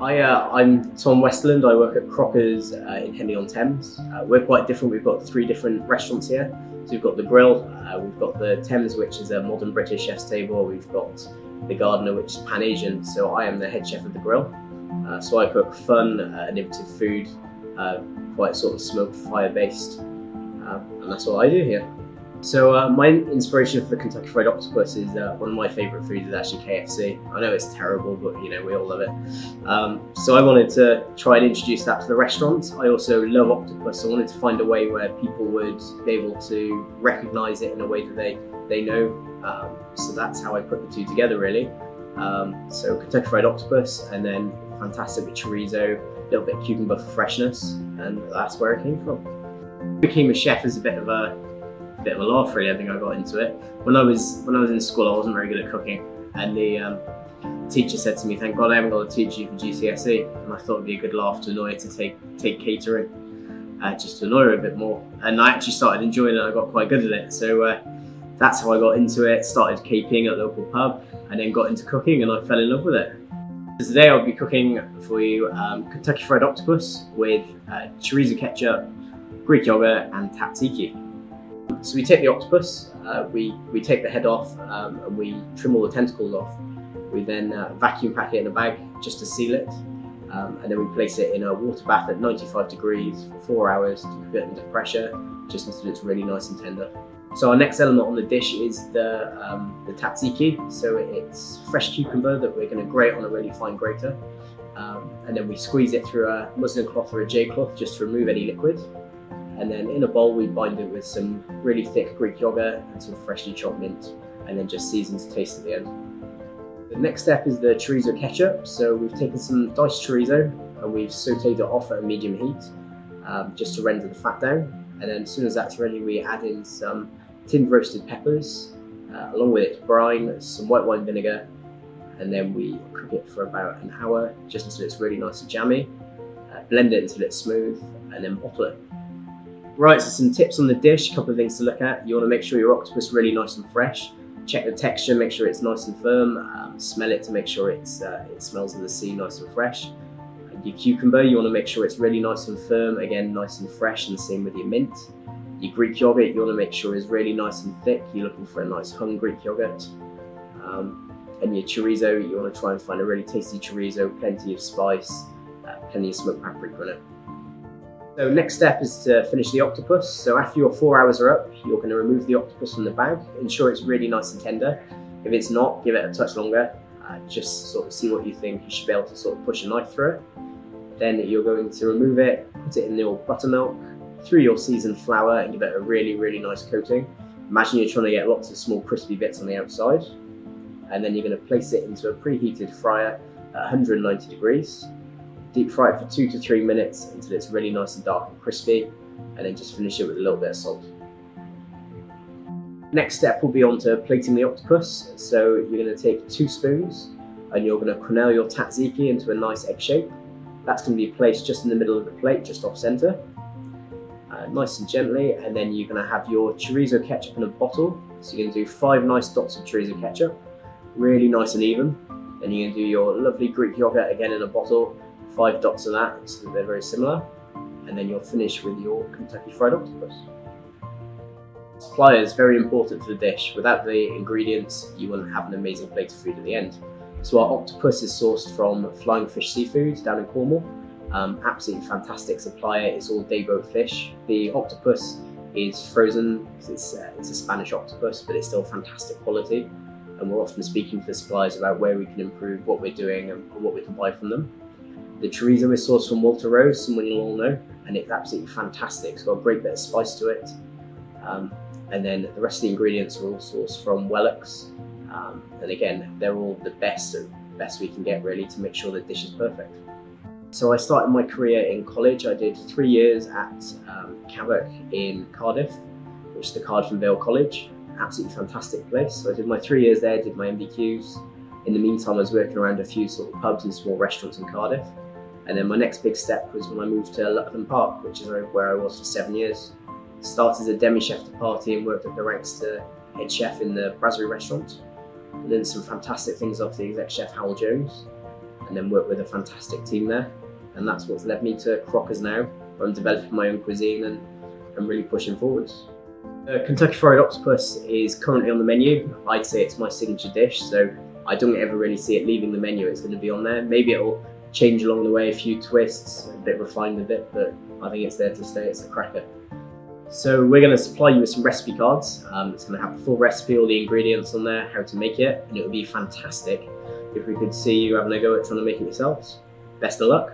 I'm Tom Westerland. I work at Crockers in Henley on Thames. We're quite different. We've got 3 different restaurants here. So we've got the Grill, we've got the Thames, which is a modern British chef's table. We've got the Gardener, which is Pan-Asian. So I am the head chef of the Grill. So I cook fun, innovative food, quite sort of smoke fire based, and that's what I do here. So my inspiration for the Kentucky Fried Octopus is one of my favourite foods is actually KFC. I know it's terrible, but you know, we all love it. So I wanted to try and introduce that to the restaurant. I also love octopus, so I wanted to find a way where people would be able to recognise it in a way that they know. So that's how I put the 2 together really. So Kentucky Fried Octopus, and then fantastic with chorizo, a little bit of cucumber for freshness, and that's where it came from. I became a chef as a bit of a laugh really. I think I got into it. When I was in school I wasn't very good at cooking, and the teacher said to me, "Thank God I haven't got to teach you for GCSE," and I thought it'd be a good laugh to annoy her to take catering, just to annoy her a bit more. And I actually started enjoying it and I got quite good at it. So that's how I got into it, started KPing at a local pub and then got into cooking and I fell in love with it. Today I'll be cooking for you Kentucky Fried Octopus with chorizo ketchup, Greek yogurt and tzatziki. So we take the octopus, we take the head off and we trim all the tentacles off. We then vacuum pack it in a bag just to seal it, and then we place it in a water bath at 95 degrees for 4 hours to cook it under pressure, just until it's really nice and tender. So our next element on the dish is the tzatziki. So it's fresh cucumber that we're going to grate on a really fine grater, and then we squeeze it through a muslin cloth or a J cloth just to remove any liquid. And then in a bowl we bind it with some really thick Greek yogurt and some freshly chopped mint, and then just season to taste at the end. The next step is the chorizo ketchup. So we've taken some diced chorizo and we've sauteed it off at a medium heat, just to render the fat down. And then as soon as that's ready, we add in some tinned roasted peppers, along with its brine, some white wine vinegar, and then we cook it for about an hour, just until it's really nice and jammy. Blend it until it's smooth, and then bottle it. Right, so some tips on the dish, a couple of things to look at. You want to make sure your octopus is really nice and fresh. Check the texture, make sure it's nice and firm. Smell it to make sure it smells of the sea, nice and fresh. Your cucumber, you want to make sure it's really nice and firm, again nice and fresh, and same with your mint. Your Greek yogurt, you want to make sure is really nice and thick. You're looking for a nice hung Greek yogurt. And your chorizo, you want to try and find a really tasty chorizo, plenty of spice, plenty of smoked paprika in it. So next step is to finish the octopus. So after your 4 hours are up, you're going to remove the octopus from the bag, ensure it's really nice and tender. If it's not, give it a touch longer. Just sort of see what you think. You should be able to sort of push a knife through it. Then you're going to remove it, put it in your buttermilk, through your seasoned flour, and give it a really, really nice coating. Imagine you're trying to get lots of small crispy bits on the outside. And then you're going to place it into a preheated fryer at 190 degrees. Deep fry it for 2 to 3 minutes until it's really nice and dark and crispy, and then just finish it with a little bit of salt. Next step will be on to plating the octopus. So you're going to take 2 spoons and you're going to quenelle your tzatziki into a nice egg shape. That's going to be placed just in the middle of the plate, just off center, nice and gently. And then you're going to have your chorizo ketchup in a bottle. So you're going to do 5 nice dots of chorizo ketchup, really nice and even. Then you're going to do your lovely Greek yogurt again in a bottle, 5 dots of that, so that they're very similar. And then you'll finish with your Kentucky Fried Octopus. Supply is very important to the dish. Without the ingredients, you wouldn't have an amazing plate of food at the end. So our octopus is sourced from Flying Fish Seafood down in Cornwall. Absolutely fantastic supplier. It's all day boat fish. The octopus is frozen because it's a Spanish octopus, but it's still fantastic quality. And we're often speaking to the suppliers about where we can improve what we're doing and what we can buy from them. The chorizo is sourced from Walter Rose, someone you'll all know, and it's absolutely fantastic. It's got a great bit of spice to it. And then the rest of the ingredients are all sourced from Wellock's. And again, they're all the best we can get really to make sure the dish is perfect. So I started my career in college. I did 3 years at Cabot in Cardiff, which is the Cardiff Vale College. Absolutely fantastic place. So I did my 3 years there, did my MBQs. In the meantime, I was working around a few sort of pubs and small restaurants in Cardiff. And then my next big step was when I moved to Lutton Park, which is where I was for 7 years. Started as a demi-chef de partie and worked up the ranks to head chef in the Brasserie restaurant. And then some fantastic things off the exec chef Howell Jones. and then work with a fantastic team there. And that's what's led me to Crockers now, where I'm developing my own cuisine and I'm really pushing forwards. Kentucky Fried Octopus is currently on the menu. I'd say it's my signature dish, so I don't ever really see it leaving the menu. It's going to be on there. Maybe it'll change along the way, a few twists, a bit refined a bit, but I think it's there to stay. It's a cracker. So we're going to supply you with some recipe cards. It's going to have the full recipe, all the ingredients on there, how to make it, and it would be fantastic if we could see you having a go at trying to make it yourselves. Best of luck.